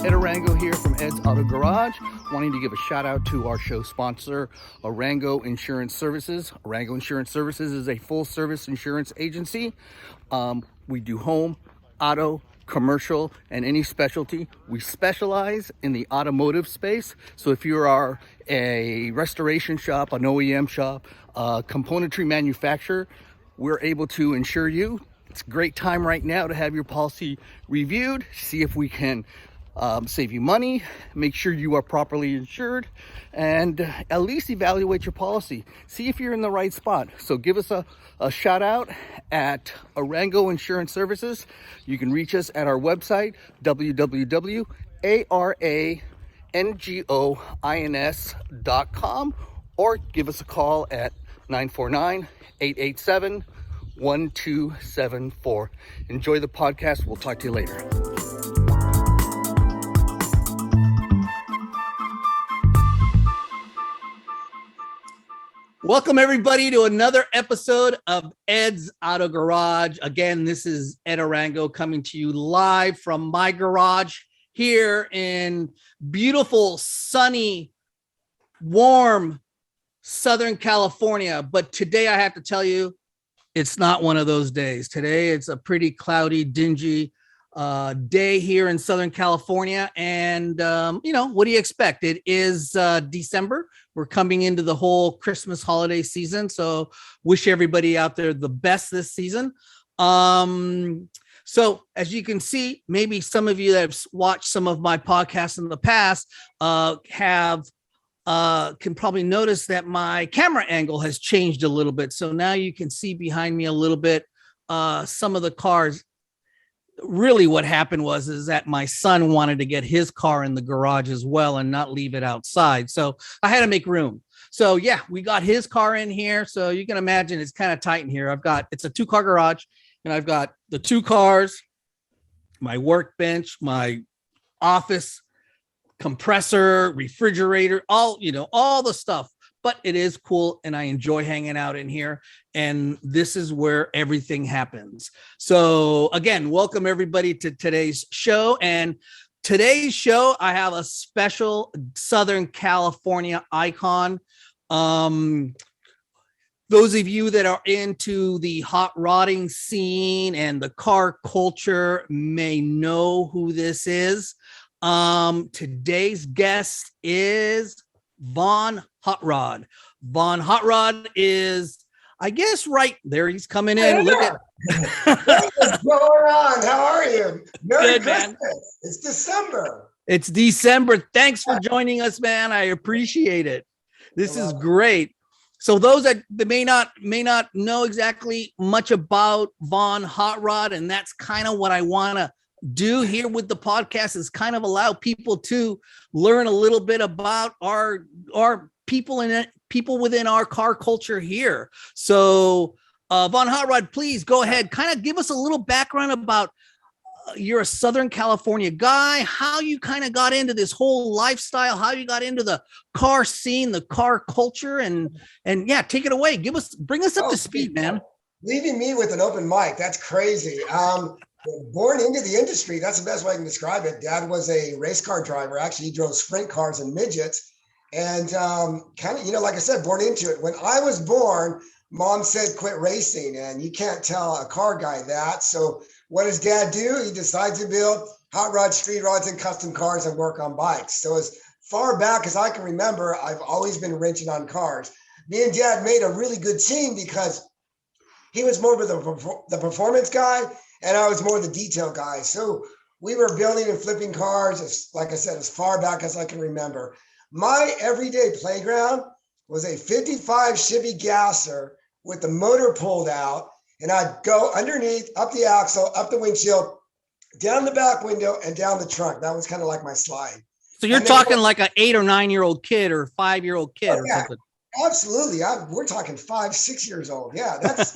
Ed Arango here from Ed's Auto Garage, wanting to give a shout out to our show sponsor, Arango Insurance Services. Arango Insurance Services is a full service insurance agency. We do home, auto, commercial, and any specialty. We specialize in the automotive space. So if you are a restoration shop, an OEM shop, a componentry manufacturer, we're able to insure you. It's a great time right now to have your policy reviewed, see if we can save you money, make sure you are properly insured, and at least evaluate your policy. See if you're in the right spot. So give us a shout out at Arango Insurance Services. You can reach us at our website, www.arangoins.com, or give us a call at 949-887-1274. Enjoy the podcast. We'll talk to you later. Welcome, everybody, to another episode of Ed's Auto Garage. Again, this is Ed Arango coming to you live from my garage here in beautiful, sunny, warm Southern California. But today I have to tell you, it's not one of those days. Today it's a pretty cloudy, dingy day here in Southern California. And, what do you expect? It is December. We're coming into the whole Christmas holiday season. So wish everybody out there the best this season. So as you can see, maybe some of you that have watched some of my podcasts in the past can probably notice that my camera angle has changed a little bit. So now you can see behind me a little bit some of the cars. Really what happened is that my son wanted to get his car in the garage as well and not leave it outside. So I had to make room. So yeah, we got his car in here. So you can imagine it's kind of tight in here. It's a 2-car garage, and I've got the 2 cars, my workbench, my office, compressor, refrigerator, all the stuff. But it is cool, and I enjoy hanging out in here. And this is where everything happens. So again, welcome everybody to today's show. And today's show, I have a special Southern California icon. Those of you that are into the hot rodding scene and the car culture may know who this is. Today's guest is Von Hot Rod. Von Hot Rod is, I guess, right there. He's coming in. Hey, look at what's going on? How are you? Merry Good, Christmas. man. It's December. It's December. Thanks for joining us, man. I appreciate it. This is great. So those that may not know exactly much about Von Hot Rod, and that's kind of what I want to do here with the podcast, is kind of allow people to learn a little bit about our people within our car culture here. So Von Hot Rod, please go ahead, kind of give us a little background about you're a Southern California guy, how you kind of got into this whole lifestyle, how you got into the car scene, the car culture, and yeah, take it away. Bring us up to speed, man. Leaving me with an open mic, that's crazy. Born into the industry, that's the best way I can describe it. Dad was a race car driver. Actually, he drove sprint cars and midgets. And kind of, like I said, born into it. When I was born, Mom said, quit racing. And you can't tell a car guy that. So what does Dad do? He decides to build hot rods, street rods, and custom cars and work on bikes. So as far back as I can remember, I've always been wrenching on cars. Me and Dad made a really good team because he was more of the performance guy, and I was more the detail guy. So we were building and flipping cars, like I said, as far back as I can remember. My everyday playground was a 55 Chevy Gasser with the motor pulled out, and I'd go underneath, up the axle, up the windshield, down the back window, and down the trunk. That was kind of like my slide. So you're talking like an 8 or 9 year old kid or 5-year-old kid or something. Absolutely. We're talking 5, 6 years old. Yeah, that's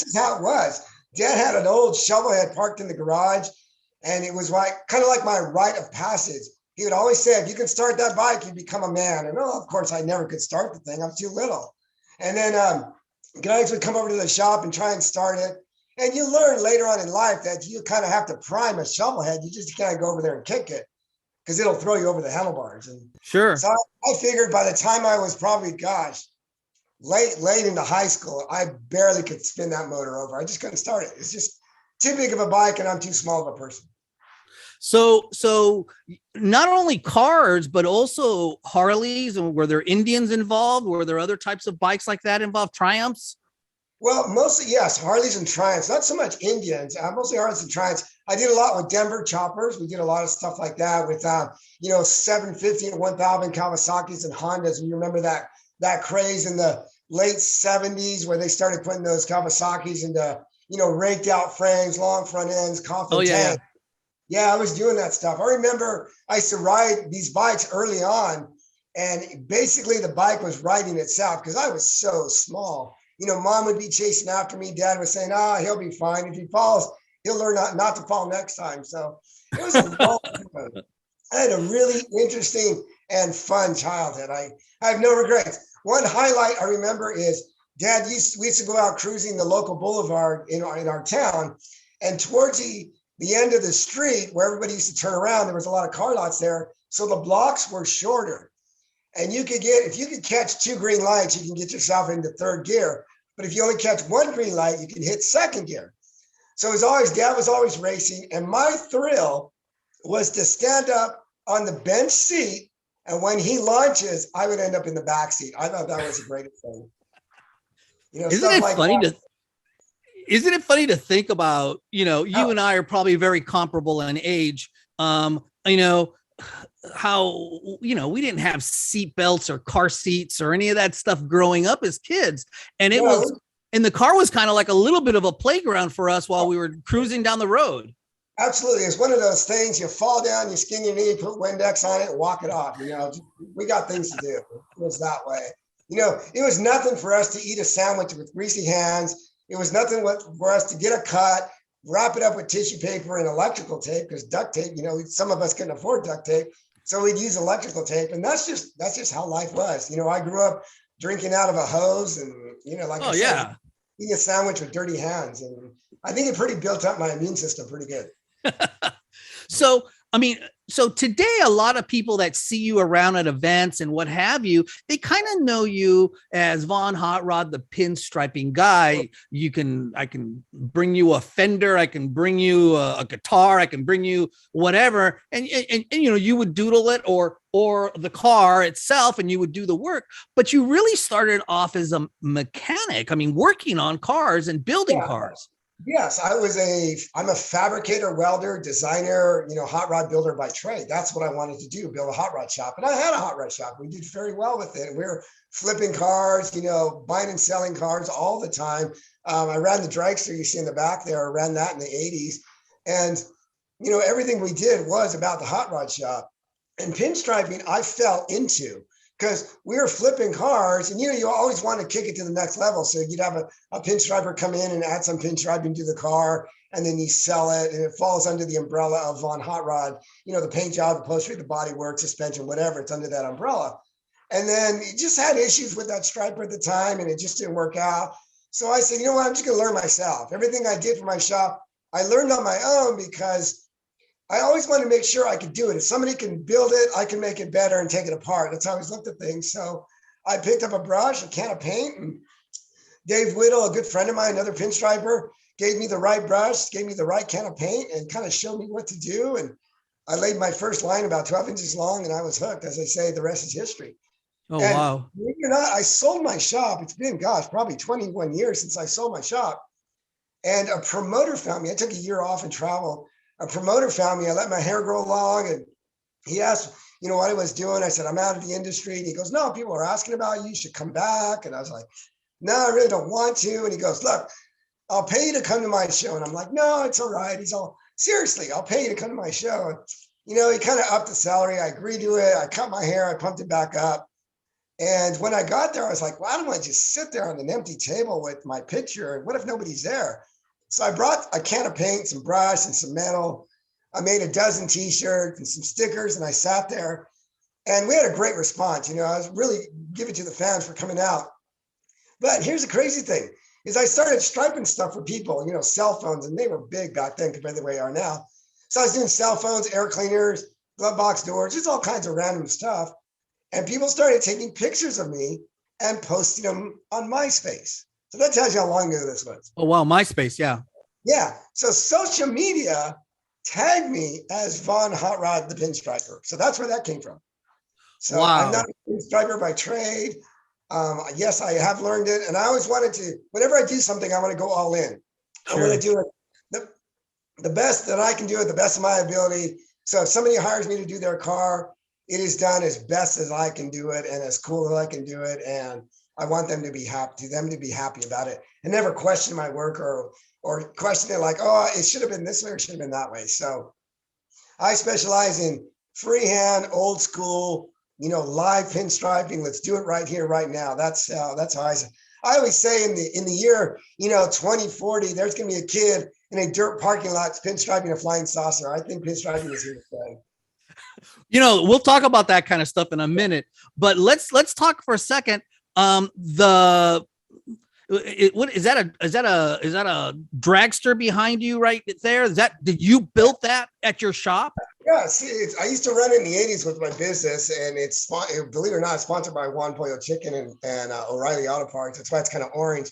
just how it was. Dad had an old shovel head parked in the garage, and it was kind of like my rite of passage. He would always say, if you can start that bike, you become a man. And of course, I never could start the thing. I was too little. And then guys would come over to the shop and try and start it. And you learn later on in life that you kind of have to prime a shovel head. You just can't go over there and kick it. because it'll throw you over the handlebars. And Sure. so I figured by the time I was probably, late into high school, I barely could spin that motor over. I just couldn't start it. It's just too big of a bike and I'm too small of a person. So not only cars, but also Harleys, and were there Indians involved? Were there other types of bikes like that involved? Triumphs? Well, mostly, yes, Harleys and Triumphs, not so much Indians, mostly Harleys and Triumphs. I did a lot with Denver choppers. We did a lot of stuff like that with, 750 and 1000 Kawasaki's and Hondas. You remember that craze in the late 70s where they started putting those Kawasaki's into, raked out frames, long front ends, coffin tank. Yeah, I was doing that stuff. I remember I used to ride these bikes early on, and basically the bike was riding itself because I was so small. Mom would be chasing after me. Dad was saying, he'll be fine. If he falls, he'll learn not to fall next time. So it was a long time. I had a really interesting and fun childhood. I have no regrets. One highlight I remember is we used to go out cruising the local boulevard in our town, and towards the end of the street where everybody used to turn around, there was a lot of car lots there. So the blocks were shorter. And if you could catch 2 green lights, you can get yourself into third gear. But if you only catch 1 green light, you can hit second gear. So Dad was always racing. And my thrill was to stand up on the bench seat. And when he launches, I would end up in the back seat. I thought that was the greatest thing. Isn't it funny to think about, you and I are probably very comparable in age. How, we didn't have seat belts or car seats or any of that stuff growing up as kids. And the car was kind of like a little bit of a playground for us while we were cruising down the road. Absolutely. It's one of those things, you fall down, you skin your knee, put Windex on it, and walk it off. We got things to do. It was that way. It was nothing for us to eat a sandwich with greasy hands. It was nothing for us to get a cut, wrap it up with tissue paper and electrical tape, because duct tape, some of us couldn't afford duct tape. So we'd use electrical tape. And that's just how life was. I grew up drinking out of a hose and, eating a sandwich with dirty hands. And I think it pretty built up my immune system pretty good. So today, a lot of people that see you around at events and what have you, they kind of know you as Von Hot Rod, the pinstriping guy. I can bring you a Fender, I can bring you a guitar, I can bring you whatever, and you would doodle it or the car itself, and you would do the work. But you really started off as a mechanic. Working on cars and building cars. Yes, I'm a fabricator, welder, designer, hot rod builder by trade. That's what I wanted to do, build a hot rod shop. And I had a hot rod shop. We did very well with it. We were flipping cars, buying and selling cars all the time. I ran the dragster you see in the back there. I ran that in the 80s. And, everything we did was about the hot rod shop. And pinstriping, I fell into, because we were flipping cars, and you always want to kick it to the next level. So you'd have a pinstriper come in and add some pinstriping to the car, and then you sell it, and it falls under the umbrella of Von Hot Rod. The paint job, the upholstery, the bodywork, suspension, whatever, it's under that umbrella. And then you just had issues with that striper at the time, and it just didn't work out. So I said, I'm just going to learn myself. Everything I did for my shop, I learned on my own, because I always wanted to make sure I could do it. If somebody can build it, I can make it better and take it apart. That's how I always looked at things. So I picked up a brush, a can of paint, and Dave Whittle, a good friend of mine, another pinstriper, gave me the right brush, gave me the right can of paint, and kind of showed me what to do. And I laid my first line about 12 inches long, and I was hooked. As I say, the rest is history. Oh, and wow. Believe it or not, I sold my shop. It's been, probably 21 years since I sold my shop. And a promoter found me. I took a year off and traveled. A promoter found me. I let my hair grow long, and he asked, what I was doing. I said, I'm out of the industry. And he goes, no, people are asking about you. You should come back. And I was like, no, I really don't want to. And he goes, look, I'll pay you to come to my show. And I'm like, no, it's all right. He's all, seriously, I'll pay you to come to my show. And, he kind of upped the salary. I agreed to it. I cut my hair. I pumped it back up. And when I got there, I was like, why don't I just sit there on an empty table with my picture? And what if nobody's there? So I brought a can of paint, some brush, and some metal. I made a dozen t-shirts and some stickers, and I sat there, and we had a great response. I was really giving to the fans for coming out. But here's the crazy thing, is I started striping stuff for people, cell phones, and they were big back then compared to the way they are now. So I was doing cell phones, air cleaners, glove box doors, just all kinds of random stuff. And people started taking pictures of me and posting them on MySpace. So that tells you how long ago this was. Oh, wow. MySpace. Yeah. Yeah. So social media tagged me as Von Hot Rod the Pinstriper. So that's where that came from. So I'm not a pinstriper by trade. Yes, I have learned it. And I always wanted to, whenever I do something, I want to go all in. Sure. I want to do it the best that I can do it, the best of my ability. So if somebody hires me to do their car, it is done as best as I can do it and as cool as I can do it. And I want them to be happy, about it and never question my work or question it like, oh, it should have been this way or should have been that way. So I specialize in freehand, old school, live pinstriping. Let's do it right here, right now. That's how I always say in the year, 2040, there's going to be a kid in a dirt parking lot pinstriping a flying saucer. I think pinstriping is here to stay. We'll talk about that kind of stuff in a minute, but let's talk for a second. What is that a dragster behind you right there? Did you build that at your shop? Yeah, see, I used to run it in the 80s with my business, and it's, believe it or not, sponsored by Juan Pollo Chicken and O'Reilly Auto Parts. That's why it's kind of orange.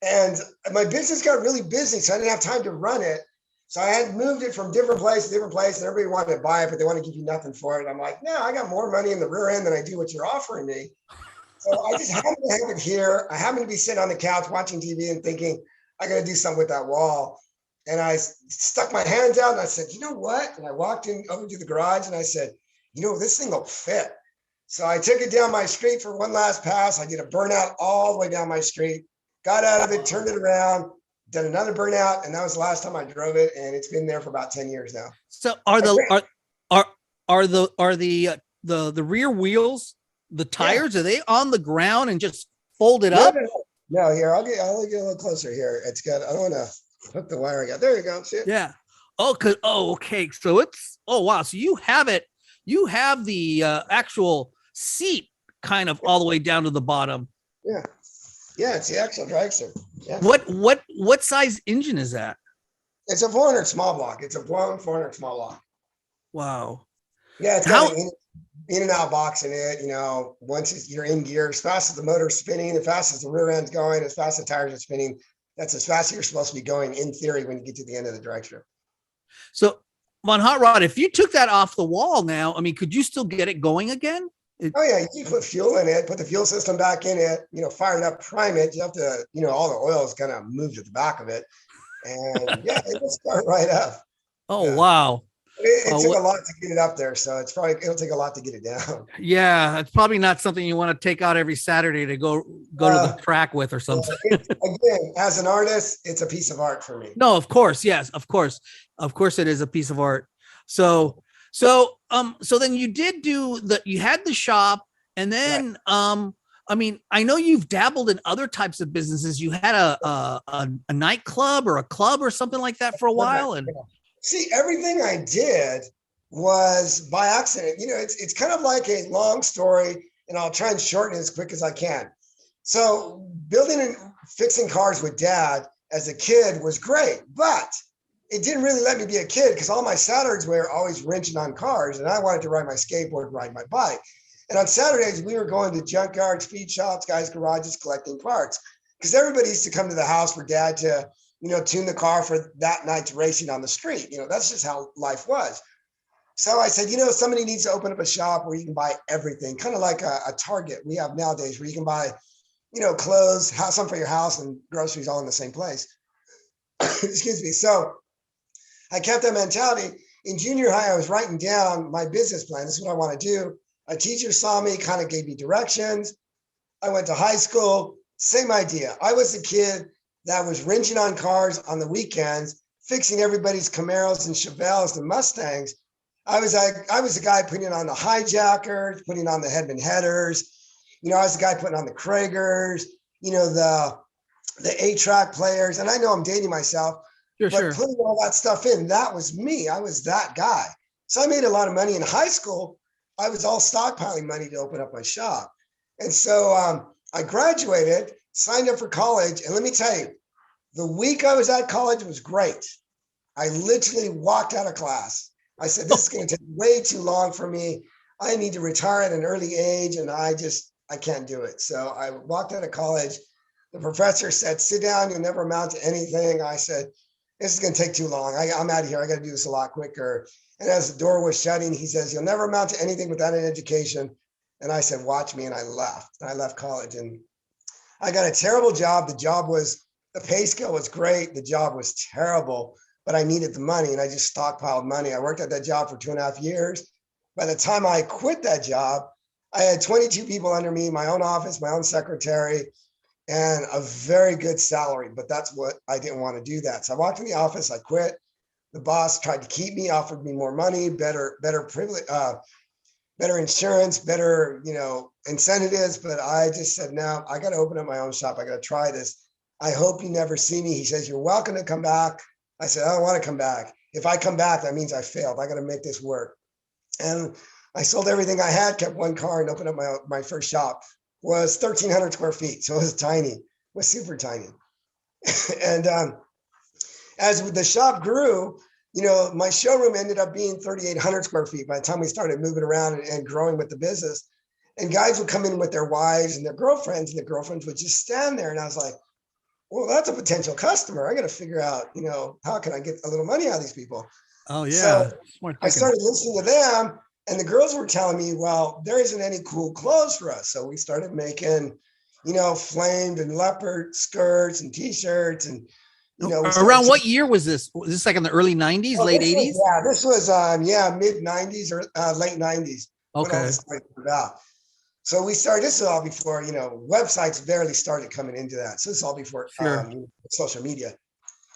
And my business got really busy, so I didn't have time to run it. So I had moved it from different place to different place, and everybody wanted to buy it, but they want to give you nothing for it. I'm like, no, I got more money in the rear end than I do what you're offering me. So I just happened to have it here. I happened to be sitting on the couch watching TV and thinking, I got to do something with that wall. And I stuck my hands out and I said, you know what? And I walked in over to the garage and I said, this thing will fit. So I took it down my street for one last pass. I did a burnout all the way down my street, got out of it, turned it around, did another burnout. And that was the last time I drove it. And it's been there for about 10 years now. So are the rear wheels, the tires, are they on the ground and just folded up? No, here, I'll get a little closer here. It's got, I don't want to hook the wiring out. There you go. See it? Yeah. Okay. So wow. So you have the actual seat kind of all the way down to the bottom. Yeah. Yeah. It's the actual dragster. Yeah. What size engine is that? It's a 400 small block. It's a blown 400 small block. Wow. Yeah. It's got an in and out box in it. Once you're in gear, as fast as the motor's spinning, as fast as the rear end's going, as fast as the tires are spinning, that's as fast as you're supposed to be going in theory when you get to the end of the drag strip. So on Hot Rod, if you took that off the wall now, could you still get it going again? Oh yeah, you put fuel in it, put the fuel system back in it, fire it up, prime it. You have to, all the oil is kind of moved at the back of it. And yeah, it will start right up. Oh, yeah. Wow. It took a lot to get it up there, so it'll take a lot to get it down. Yeah, it's probably not something you want to take out every Saturday to go to the track with or something. Again, as an artist, it's a piece of art for me. No, of course, yes, of course, it is a piece of art. So then you did you had the shop, and then right. I know you've dabbled in other types of businesses. You had a nightclub or a club or something like that for a while, and. See, everything I did was by accident. It's kind of like a long story, and I'll try and shorten it as quick as I can. So building and fixing cars with Dad as a kid was great, but it didn't really let me be a kid because all my Saturdays were always wrenching on cars, and I wanted to ride my skateboard, ride my bike. And on Saturdays, we were going to junkyards, speed shops, guys' garages, collecting parts because everybody used to come to the house for Dad to tune the car for that night's racing on the street. That's just how life was. So I said, somebody needs to open up a shop where you can buy everything, kind of like a Target we have nowadays where you can buy, clothes, something for your house and groceries all in the same place. Excuse me. So I kept that mentality. In junior high, I was writing down my business plan. This is what I want to do. A teacher saw me, kind of gave me directions. I went to high school, same idea. I was the kid that was wrenching on cars on the weekends, fixing everybody's Camaros and Chevelles and Mustangs. I was the guy putting on the hijackers, putting on the Hedman headers. I was the guy putting on the Kragers, the 8-track players. And I know I'm dating myself, but putting all that stuff in, that was me. I was that guy. So I made a lot of money in high school. I was all stockpiling money to open up my shop. And so I graduated, signed up for college. And let me tell you, the week I was at college was great. I literally walked out of class I said, this is going to take way too long for me. I need to retire at an early age, and I can't do it. So I walked out of college. The professor said, sit down, you'll never amount to anything. I said, this is going to take too long. I'm out of here. I got to do this a lot quicker. And as the door was shutting, he says, you'll never amount to anything without an education. And I said, watch me. And I left. I left college and I got a terrible job. The pay scale was great. The job was terrible, but I needed the money and I just stockpiled money. I worked at that job for 2.5 years. By the time I quit that job, I had 22 people under me, my own office, my own secretary, and a very good salary. But that's what I didn't want to do that. So I walked in the office, I quit. The boss tried to keep me, offered me more money, better privilege, better insurance, better, incentives. But I just said, no, I got to open up my own shop. I got to try this. I hope you never see me. He says, you're welcome to come back. I said, I don't want to come back. If I come back, that means I failed. I got to make this work. And I sold everything I had, kept one car and opened up my first shop. Was 1,300 square feet. So it was tiny, it was super tiny. And as the shop grew, my showroom ended up being 3,800 square feet by the time we started moving around and growing with the business. And guys would come in with their wives and their girlfriends, and the girlfriends would just stand there. And I was like, well, that's a potential customer. I got to figure out, how can I get a little money out of these people? Oh, yeah. So I started listening to them, and the girls were telling me, well, there isn't any cool clothes for us. So we started making, flamed and leopard skirts and T-shirts. And, around what year was this? Was this like in the early 90s, late 80s? This was, mid 90s or late 90s. Okay. When all this started about. So we started, this is all before, websites barely started coming into that. So this is all before social media.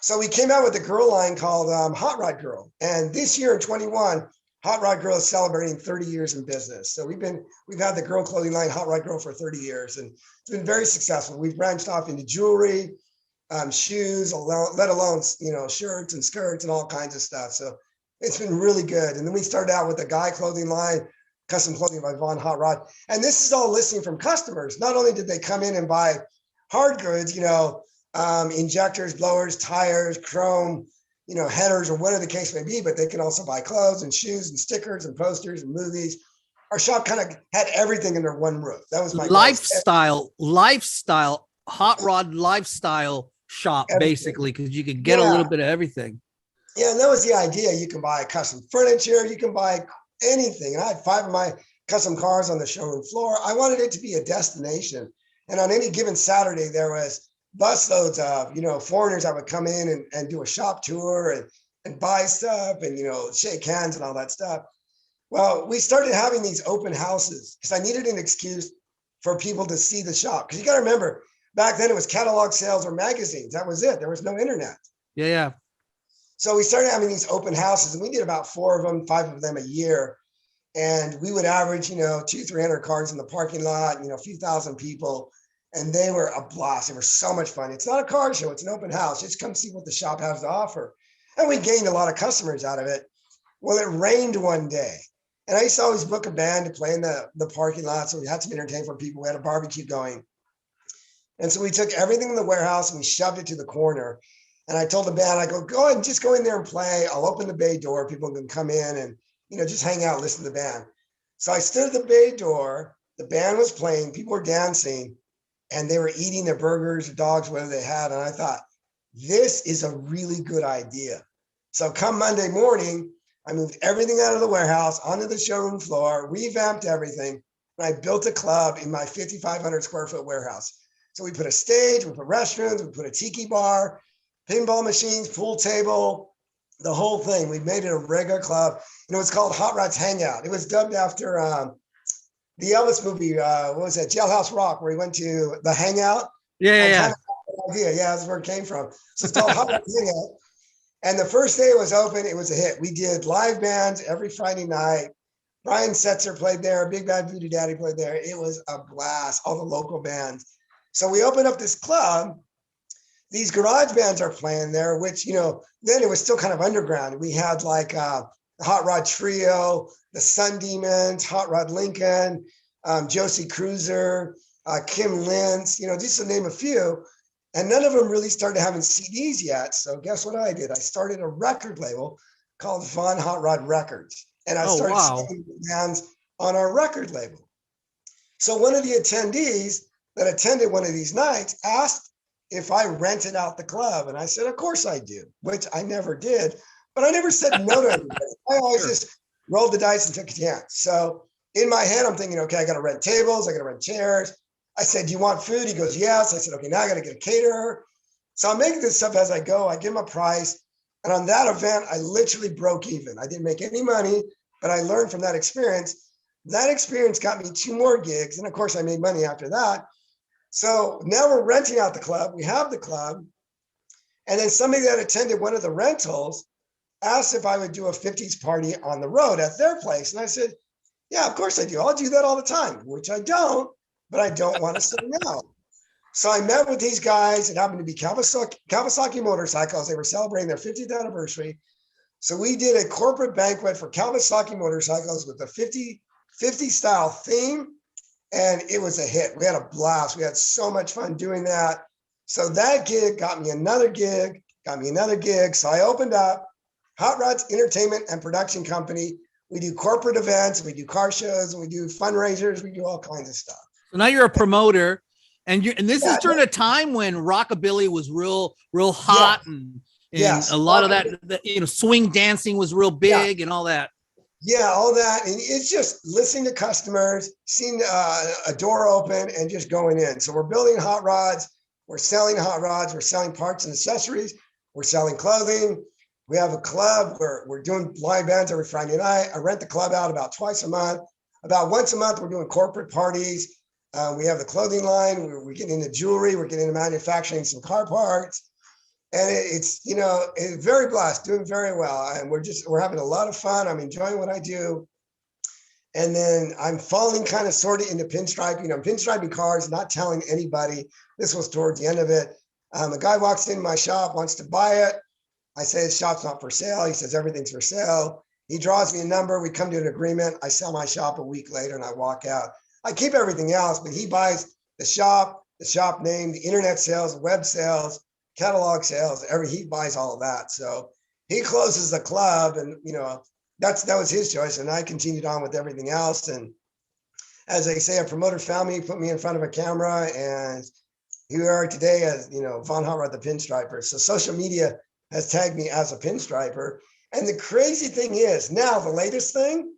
So we came out with a girl line called Hot Rod Girl. And this year in 21, Hot Rod Girl is celebrating 30 years in business. So we've had the girl clothing line Hot Rod Girl for 30 years, and it's been very successful. We've branched off into jewelry, shoes, let alone, shirts and skirts and all kinds of stuff. So it's been really good. And then we started out with a guy clothing line, custom clothing by Von Hot Rod. And this is all listening from customers. Not only did they come in and buy hard goods, injectors, blowers, tires, chrome, headers, or whatever the case may be, but they can also buy clothes and shoes and stickers and posters and movies. Our shop kind of had everything under one roof. That was my lifestyle, hot rod lifestyle shop, basically, because you could get a little bit of everything. Yeah, and that was the idea. You can buy custom furniture, you can buy anything. And I had 5 of my custom cars on the showroom floor. I wanted it to be a destination. And on any given Saturday, there was busloads of, foreigners that would come in and do a shop tour and buy stuff and, shake hands and all that stuff. Well, we started having these open houses because I needed an excuse for people to see the shop. Because you got to remember, back then it was catalog sales or magazines. That was it. There was no internet. Yeah. So we started having these open houses, and we did about 4 of them, 5 of them a year. And we would average, 200-300 cars in the parking lot, a few thousand people. And they were a blast. They were so much fun. It's not a car show. It's an open house. Just come see what the shop has to offer. And we gained a lot of customers out of it. Well, it rained one day. And I used to always book a band to play in the parking lot. So we had some entertainment for people. We had a barbecue going. And so we took everything in the warehouse and we shoved it to the corner. And I told the band, I go ahead and just go in there and play. I'll open the bay door. People can come in and, just hang out, listen to the band. So I stood at the bay door. The band was playing. People were dancing. And they were eating their burgers, or dogs, whatever they had. And I thought, this is a really good idea. So come Monday morning, I moved everything out of the warehouse onto the showroom floor, revamped everything. And I built a club in my 5,500 square foot warehouse. So we put a stage, we put restrooms, we put a tiki bar, pinball machines, pool table, the whole thing. We made it a regular club. And it was called Rods Hangout. It was dubbed after the Elvis movie, what was that? Jailhouse Rock, where he went to the hangout. Yeah. Idea. Yeah, that's where it came from. So it's called Hot Rod Hangout. And the first day it was open, it was a hit. We did live bands every Friday night. Brian Setzer played there. Big Bad Voodoo Daddy played there. It was a blast, all the local bands. So we opened up this club. These garage bands are playing there, which, then it was still kind of underground. We had like the Hot Rod Trio, the Sun Demons, Hot Rod Lincoln, Josie Cruiser, Kim Lentz, just to name a few. And none of them really started having CDs yet. So guess what I did? I started a record label called Von Hot Rod Records. And I Oh, started wow. selling bands on our record label. So one of the attendees that attended one of these nights asked if I rented out the club. And I said, of course I do, which I never did, but I never said no to everybody. I always Sure. just rolled the dice and took a chance. So in my head, I'm thinking, okay, I got to rent tables. I got to rent chairs. I said, do you want food? He goes, yes. I said, okay, now I got to get a caterer. So I'm making this stuff as I go. I give him a price. And on that event, I literally broke even. I didn't make any money, but I learned from that experience. That experience got me 2 more gigs. And of course, I made money after that. So now we're renting out the club. We have the club. And then somebody that attended one of the rentals asked if I would do a 50s party on the road at their place. And I said, yeah, of course I do. I'll do that all the time, which I don't, but I don't want to say no. So I met with these guys. It happened to be Kawasaki motorcycles. They were celebrating their 50th anniversary. So we did a corporate banquet for Kawasaki motorcycles with the 50 style theme. And it was a hit. We had a blast. We had so much fun doing that. So that gig got me another gig, So I opened up Hot Rods Entertainment and Production Company. We do corporate events, we do car shows, we do fundraisers, we do all kinds of stuff. So now you're a promoter, and this Yeah, is during a time when rockabilly was real hot, yeah, and yes. a lot of that, swing dancing was real big, and all that. Yeah, all that. And it's just listening to customers, seeing a door open and just going in. So we're building hot rods. We're selling hot rods. We're selling parts and accessories. We're selling clothing. We have a club where we're doing live bands every Friday night. I rent the club out about twice a month. About once a month, we're doing corporate parties. We have the clothing line. We're getting into jewelry. We're getting into manufacturing some car parts. And it's very blessed, doing very well. And we're having a lot of fun. I'm enjoying what I do. And then I'm falling kind of sort of into pinstriping. I'm pinstriping cars, not telling anybody. This was towards the end of it. A guy walks into my shop, wants to buy it. I say his shop's not for sale. He says everything's for sale. He draws me a number. We come to an agreement. I sell my shop a week later and I walk out. I keep everything else, but he buys the shop name, the internet sales, web sales, catalog sales, he buys all of that. So he closes the club, and that was his choice. And I continued on with everything else. And as they say, a promoter found me, put me in front of a camera, and here we are today as Von Hot Rod the Pinstriper. So social media has tagged me as a pinstriper. And the crazy thing is, now the latest thing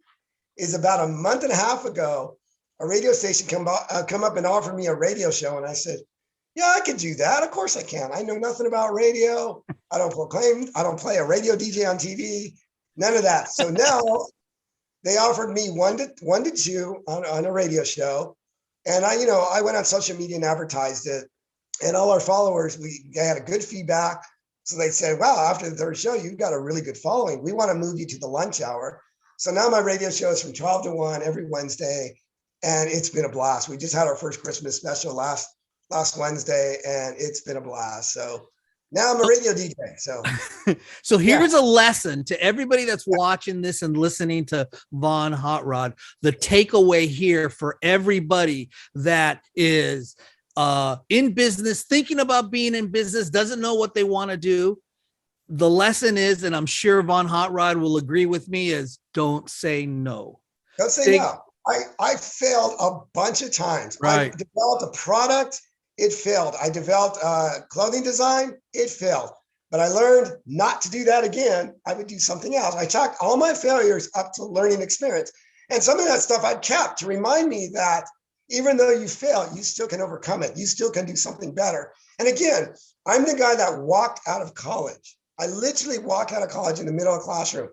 is about a month and a half ago, a radio station come up and offered me a radio show, and I said, yeah, I could do that. Of course I can. I know nothing about radio. I don't play a radio DJ on TV. None of that. So now they offered me one to two on a radio show. And I went on social media and advertised it. And all our followers, they had a good feedback. So they said, wow, after the third show, you've got a really good following. We want to move you to the lunch hour. So now my radio show is from 12 to 1 every Wednesday. And it's been a blast. We just had our first Christmas special last Wednesday, and it's been a blast. So now I'm a radio DJ. So here's a lesson to everybody that's watching this and listening to Von Hot Rod. The takeaway here for everybody that is in business, thinking about being in business, doesn't know what they want to do. The lesson is, and I'm sure Von Hot Rod will agree with me, is don't say no. Don't say no. I failed a bunch of times. Right. I developed a product. It failed. I developed clothing design. It failed. But I learned not to do that again. I would do something else. I chalked all my failures up to learning experience. And some of that stuff I kept to remind me that even though you fail, you still can overcome it. You still can do something better. And again, I'm the guy that walked out of college. I literally walked out of college in the middle of the classroom.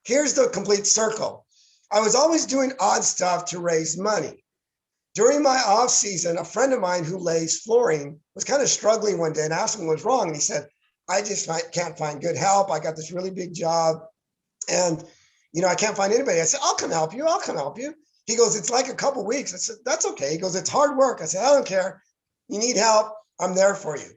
Here's the complete circle. I was always doing odd stuff to raise money. During my off season, a friend of mine who lays flooring was kind of struggling one day, and asked him what was wrong. And he said, I just can't find good help. I got this really big job and, I can't find anybody. I said, I'll come help you. He goes, it's like a couple of weeks. I said, that's okay. He goes, it's hard work. I said, I don't care. You need help. I'm there for you.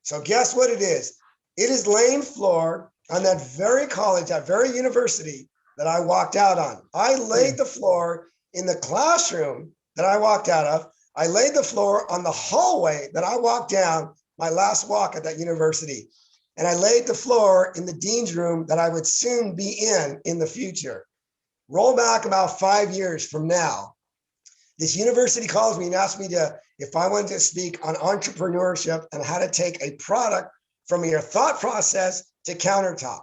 So guess what it is? It is laying floor on that very college, that very university that I walked out on. I laid the floor in the classroom that I walked out of. I laid the floor on the hallway that I walked down my last walk at that university. And I laid the floor in the dean's room that I would soon be in the future. Roll back about 5 years from now. This university calls me and asks me if I wanted to speak on entrepreneurship and how to take a product from your thought process to countertop.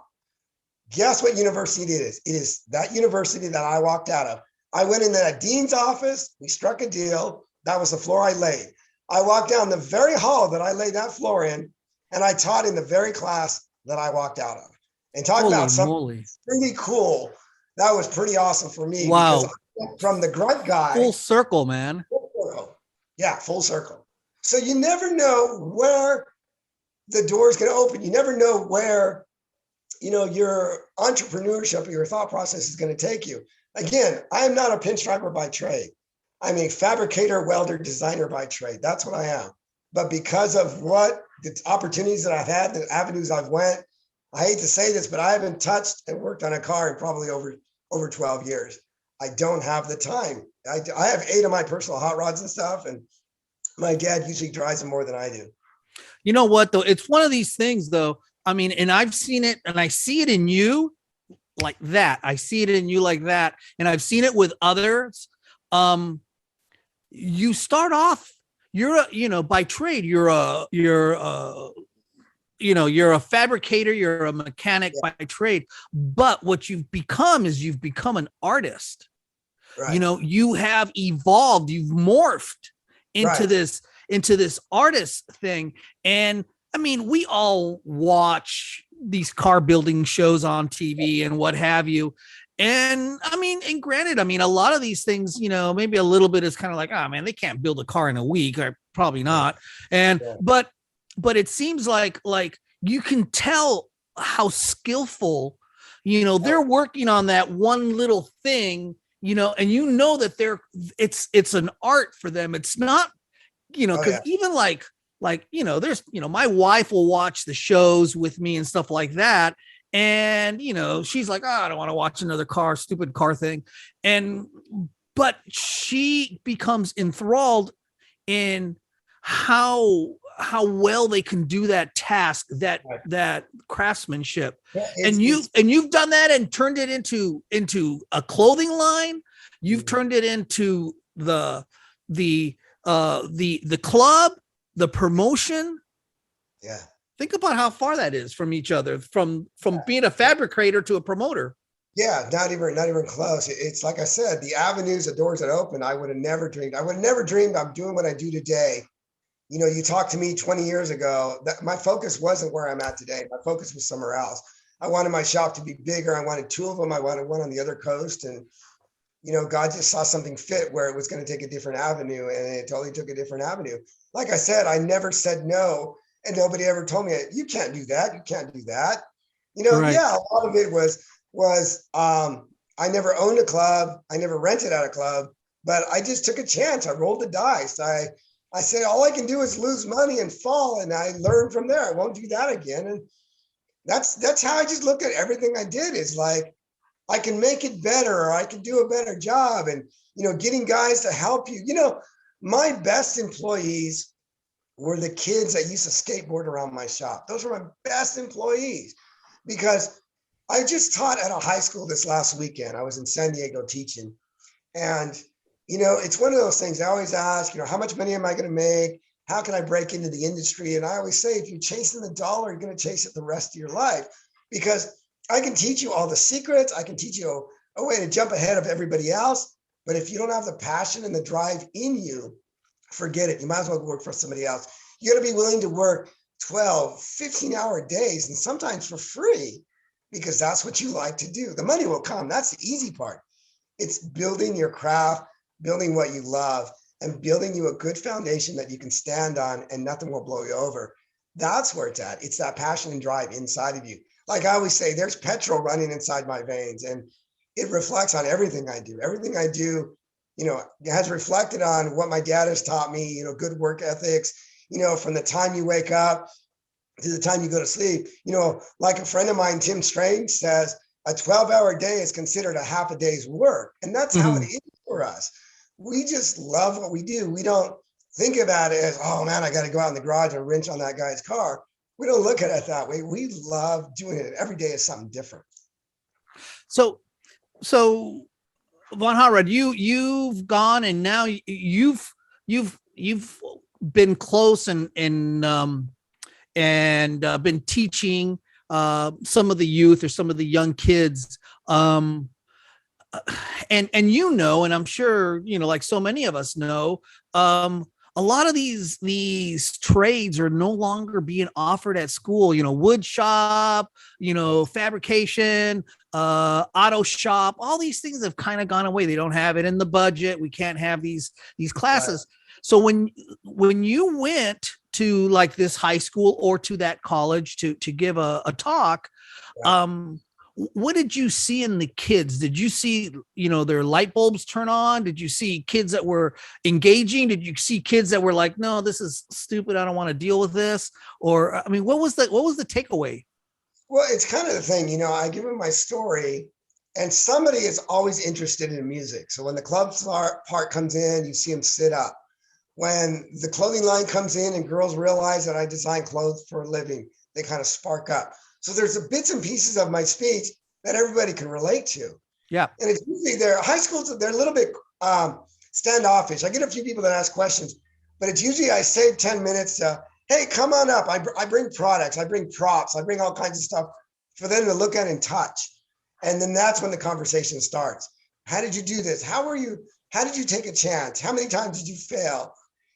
Guess what university it is? It is that university that I walked out of. I went in that dean's office. We struck a deal. That was the floor I laid. I walked down the very hall that I laid that floor in, and I taught in the very class that I walked out of. And talk about something pretty cool. That was pretty awesome for me. Wow. Because I went from the grunt guy. Full circle, man. Full circle. Yeah, full circle. So you never know where the door is going to open. You never know where, your entrepreneurship or your thought process is going to take you. Again, I am not a pinstriper by trade. I'm a fabricator, welder, designer by trade. That's what I am. But because of what the opportunities that I've had, the avenues I've went, I hate to say this, but I haven't touched and worked on a car in probably over 12 years. I don't have the time. I have 8 of my personal hot rods and stuff, and my dad usually drives them more than I do. You know what, though? It's one of these things, though. I mean, and I've seen it, and I see it in you like that. I see it in you like that. And I've seen it with others. You start off, by trade, you're a fabricator, you're a mechanic by trade, but what you've become is you've become an artist. Right. You have evolved, you've morphed into this artist thing. And I mean, we all watch these car building shows on TV and what have you. And I mean, and granted, I mean, a lot of these things, maybe a little bit is kind of like, oh man, they can't build a car in a week, or probably not. And, but it seems like you can tell how skillful, they're working on that one little thing, and that it's an art for them. It's not, because even there's, my wife will watch the shows with me and stuff like that. And, she's like, oh, I don't want to watch another stupid car thing. But she becomes enthralled in how well they can do that task, that craftsmanship. And you've done that and turned it into a clothing line. You've turned it into the club, the promotion. Yeah. Think about how far that is from each other, from being a fabricator to a promoter. Yeah, not even close. It's like I said, the avenues, the doors that open, I would have never dreamed. I would have never dreamed I'm doing what I do today. You talked to me 20 years ago, that my focus wasn't where I'm at today. My focus was somewhere else. I wanted my shop to be bigger. I wanted 2 of them. I wanted one on the other coast. And, God just saw something fit where it was going to take a different avenue, and it totally took a different avenue. Like I said, I never said no. And nobody ever told me, you can't do that. You can't do that. Right. Yeah, a lot of it was I never owned a club. I never rented out a club, but I just took a chance. I rolled the dice. I said, all I can do is lose money and fall. And I learned from there. I won't do that again. And that's how I just looked at everything I did, is like, I can make it better, or I can do a better job. And, getting guys to help you. My best employees were the kids that used to skateboard around my shop. Those were my best employees, because I just taught at a high school this last weekend. I was in San Diego teaching. And, it's one of those things I always ask, how much money am I going to make? How can I break into the industry? And I always say, if you're chasing the dollar, you're going to chase it the rest of your life, because I can teach you all the secrets. I can teach you a way to jump ahead of everybody else. But if you don't have the passion and the drive in you, forget it. You might as well work for somebody else. You got to be willing to work 12, 15-hour days, and sometimes for free, because that's what you like to do. The money will come. That's the easy part. It's building your craft, building what you love, and building you a good foundation that you can stand on and nothing will blow you over. That's where it's at. It's that passion and drive inside of you. Like I always say, there's petrol running inside my veins, and it reflects on everything I do. Everything I do, has reflected on what my dad has taught me, good work ethics, from the time you wake up to the time you go to sleep. Like a friend of mine, Tim Strange, says, a 12-hour day is considered a half a day's work. And that's how it is for us. We just love what we do. We don't think about it as, oh man, I got to go out in the garage and wrench on that guy's car. we don't look at it that way. We love doing it. Every day is something different. So, so Von Harrod, you've gone and now you've been close and been teaching some of the youth or some of the young kids. And you know, and I'm sure you know, like so many of us know, a lot of these trades are no longer being offered at school. You know, wood shop, you know, fabrication, auto shop, all these things have kind of gone away. They don't have it in the budget. We can't have these classes. Right. So when you went to like this high school or to that college to give a talk, yeah. What did you see in the kids? Did you see, you know, their light bulbs turn on? Did you see kids that were engaging? Did you see kids that were like, no, this is stupid, I don't want to deal with this? Or, I mean, what was the takeaway? Well, it's kind of the thing, you know, I give them my story and somebody is always interested in music. So when the club part comes in, you see them sit up. When the clothing line comes in and girls realize that I design clothes for a living, they kind of spark up. So there's the bits and pieces of my speech that everybody can relate to. Yeah. And it's usually high schools, they're a little bit standoffish. I get a few people that ask questions, but it's usually I save 10 minutes to, hey, come on up. I bring products, I bring props, I bring all kinds of stuff for them to look at and touch. And then that's when the conversation starts. How did you do this? How did you take a chance? How many times did you fail?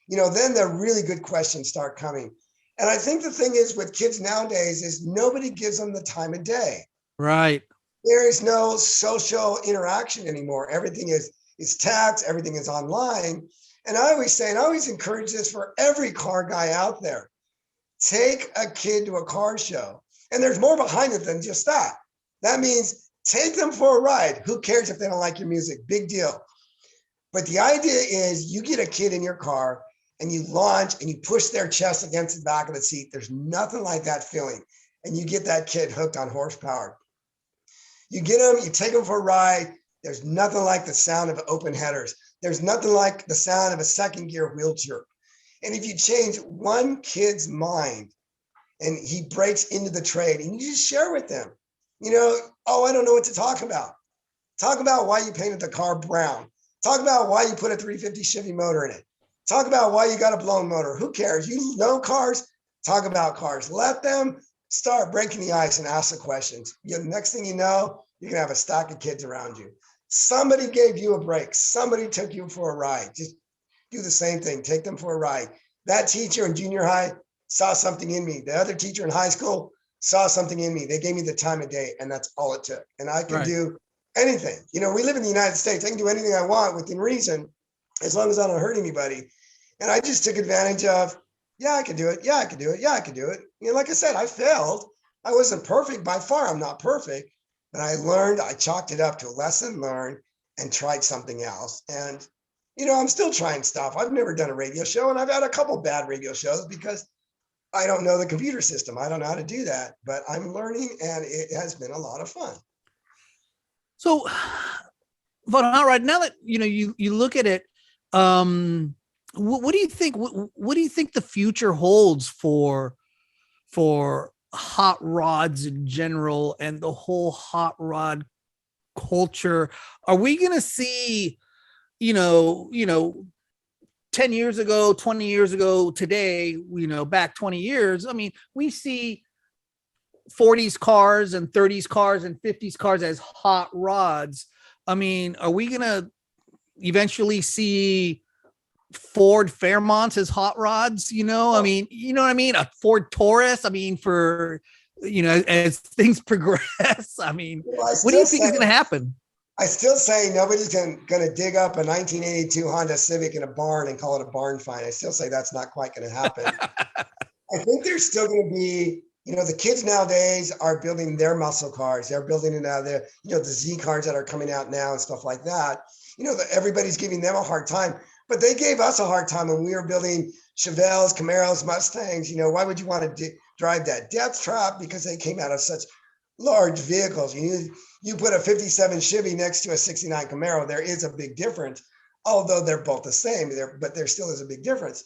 You know, then the really good questions start coming. And I think the thing is with kids nowadays is nobody gives them the time of day. Right. There is no social interaction anymore. Everything is text, everything is online. And I always say, and I always encourage this for every car guy out there, take a kid to a car show. And there's more behind it than just that. That means take them for a ride. Who cares if they don't like your music? Big deal. But the idea is you get a kid in your car and you launch and you push their chest against the back of the seat. There's nothing like that feeling. And you get that kid hooked on horsepower. You get them, you take them for a ride. There's nothing like the sound of open headers. There's nothing like the sound of a second gear wheelchair. And if you change one kid's mind and he breaks into the trade and you just share with them, you know, oh, I don't know what to talk about. Talk about why you painted the car brown. Talk about why you put a 350 Chevy motor in it. Talk about why you got a blown motor. Who cares? You know cars, talk about cars. Let them start breaking the ice and ask the questions. The next thing you know, you're going to have a stack of kids around you. Somebody gave you a break. Somebody took you for a ride. Just do the same thing. Take them for a ride. That teacher in junior high saw something in me. The other teacher in high school saw something in me. They gave me the time of day, and that's all it took. And I can do anything. You know, we live in the United States. I can do anything I want within reason, as long as I don't hurt anybody. And I just took advantage of, yeah, I can do it. Yeah, I can do it. Yeah, I can do it. You know, like I said, I failed. I wasn't perfect. By far, I'm not perfect. But I learned, I chalked it up to a lesson learned and tried something else. And, you know, I'm still trying stuff. I've never done a radio show, and I've had a couple bad radio shows because I don't know the computer system. I don't know how to do that, but I'm learning, and it has been a lot of fun. So, Von Harrod, now that you know you look at it, what do you think? What do you think the future holds for hot rods in general and the whole hot rod culture? Are we going to see, you know, 10 years ago, 20 years ago, today, you know, back 20 years? I mean, we see 40s cars and 30s cars and 50s cars as hot rods. I mean, are we going to eventually see Ford Fairmonts as hot rods? You know, I mean, you know what I mean? A Ford Taurus. I mean, for, you know, as things progress, I mean, what do you think is going to happen? I still say nobody's going to dig up a 1982 Honda Civic in a barn and call it a barn find. I still say that's not quite going to happen. I think there's still going to be, you know, the kids nowadays are building their muscle cars. They're building it out there, you know, the Z cars that are coming out now and stuff like that. You know, everybody's giving them a hard time, but they gave us a hard time when we were building Chevelles, Camaros, Mustangs. You know, why would you want to drive that? Death trap, because they came out of such large vehicles. You put a 57 Chevy next to a 69 Camaro, there is a big difference, although they're both the same, but there still is a big difference.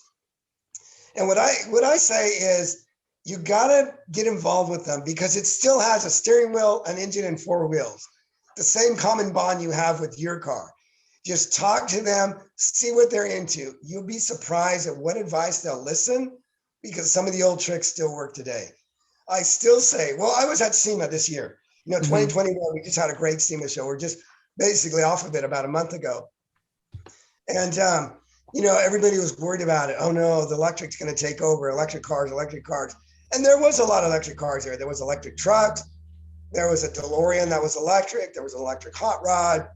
And what I say is, you gotta get involved with them because it still has a steering wheel, an engine, and four wheels. The same common bond you have with your car. Just talk to them, see what they're into. You'll be surprised at what advice they'll listen because some of the old tricks still work today. I still say, well, I was at SEMA this year. 2021, we just had a great SEMA show. We're just basically off of it about a month ago. And, everybody was worried about it. Oh no, the electric's going to take over, electric cars. And there was a lot of electric cars there. There was electric trucks. There was a DeLorean that was electric. There was an electric hot rod.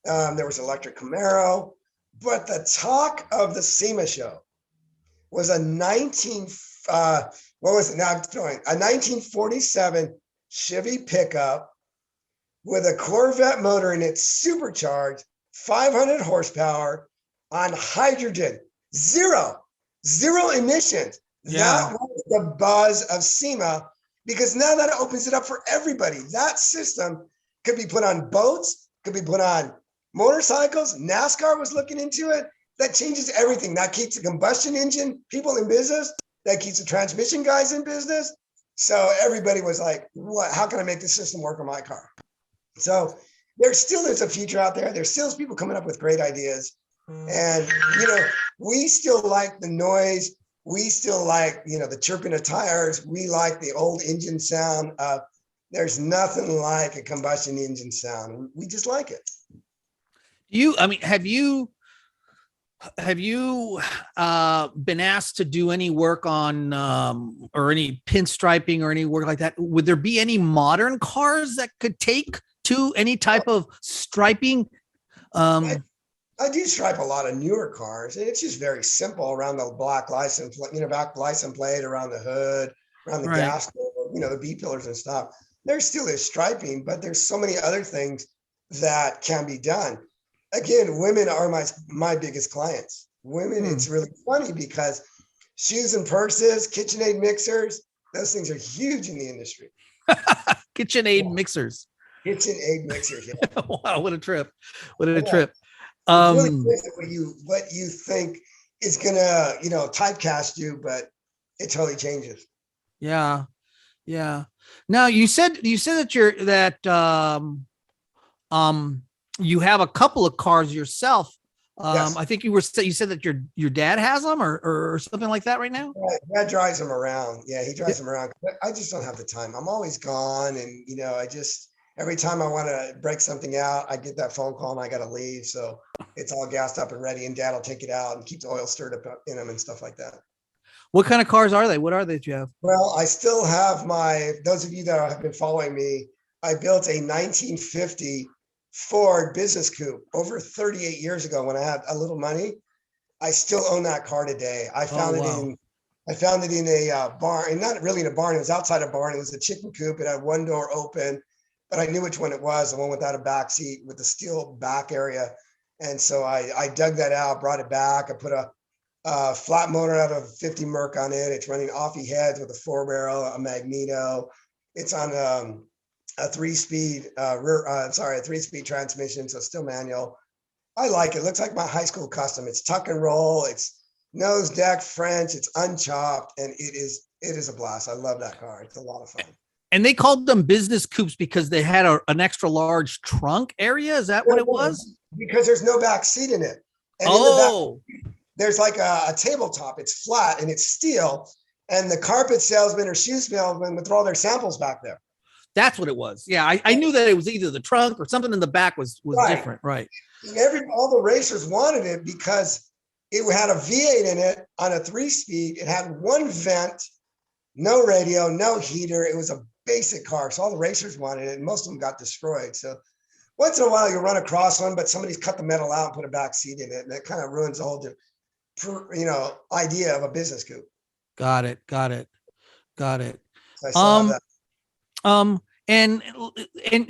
There was an electric Camaro. But the talk of the SEMA show was a 1947 Chevy pickup with a Corvette motor in it, supercharged, 500 horsepower on hydrogen, zero emissions. Yeah. That was the buzz of SEMA because now that opens it up for everybody. That system could be put on boats, could be put on motorcycles. NASCAR was looking into it. That changes everything. That keeps the combustion engine people in business. That keeps the transmission guys in business. So everybody was like, "What? How can I make this system work on my car?" So there still is a future out there. There's still people coming up with great ideas. And, we still like the noise. We still like, the chirping of tires. We like the old engine sound. There's nothing like a combustion engine sound. We just like it. Have you been asked to do any work on or any pinstriping or any work like that? Would there be any modern cars that could take to any type of striping? I do stripe a lot of newer cars, and it's just very simple around the black license, back license plate, around the hood, around the gas, the B pillars and stuff. There still is striping, but there's so many other things that can be done. Again, women are my biggest clients. Women, It's really funny because shoes and purses, KitchenAid mixers, those things are huge in the industry. KitchenAid mixers. KitchenAid mixers. Yeah. Wow, what a trip. What a trip. Really what you think is gonna, typecast you, but it totally changes. Yeah. Yeah. Now you said that you have a couple of cars yourself. Yes. I think you said that your dad has them or something like that right now. Dad drives them around. Yeah, he drives them around. But I just don't have the time. I'm always gone, and every time I want to break something out, I get that phone call and I got to leave. So it's all gassed up and ready, and Dad will take it out and keep the oil stirred up in them and stuff like that. What kind of cars are they? What are they that you have? Well, I still have those of you that have been following me, I built a 1950 Ford business coupe over 38 years ago when I had a little money. I still own that car today. I found it in a barn, and not really in a barn. It was outside a barn. It was a chicken coop. It had one door open, but I knew which one it was, the one without a back seat with the steel back area. And so I dug that out, brought it back. I put a flat motor out of 50 Merc on it. It's running offy heads with a 4-barrel, a magneto. It's on a 3-speed a 3-speed transmission, so still manual. I like it. It looks like my high school custom. It's tuck and roll. It's nose deck French. It's unchopped, and it is a blast. I love that car. It's a lot of fun. And they called them business coupes because they had an extra large trunk area. Is that what it was? Because there's no back seat in it. And in the back, there's like a tabletop. It's flat and it's steel. And the carpet salesman or shoe salesman would throw their samples back there. That's what it was. Yeah, I knew that it was either the trunk or something in the back was different. Right. All the racers wanted it because it had a V8 in it on a 3-speed. It had one vent, no radio, no heater. It was a basic car. So all the racers wanted it, and most of them got destroyed. So once in a while you run across one, but somebody's cut the metal out and put a back seat in it. And that kind of ruins the whole, idea of a business coupe. Got it. So I saw that. And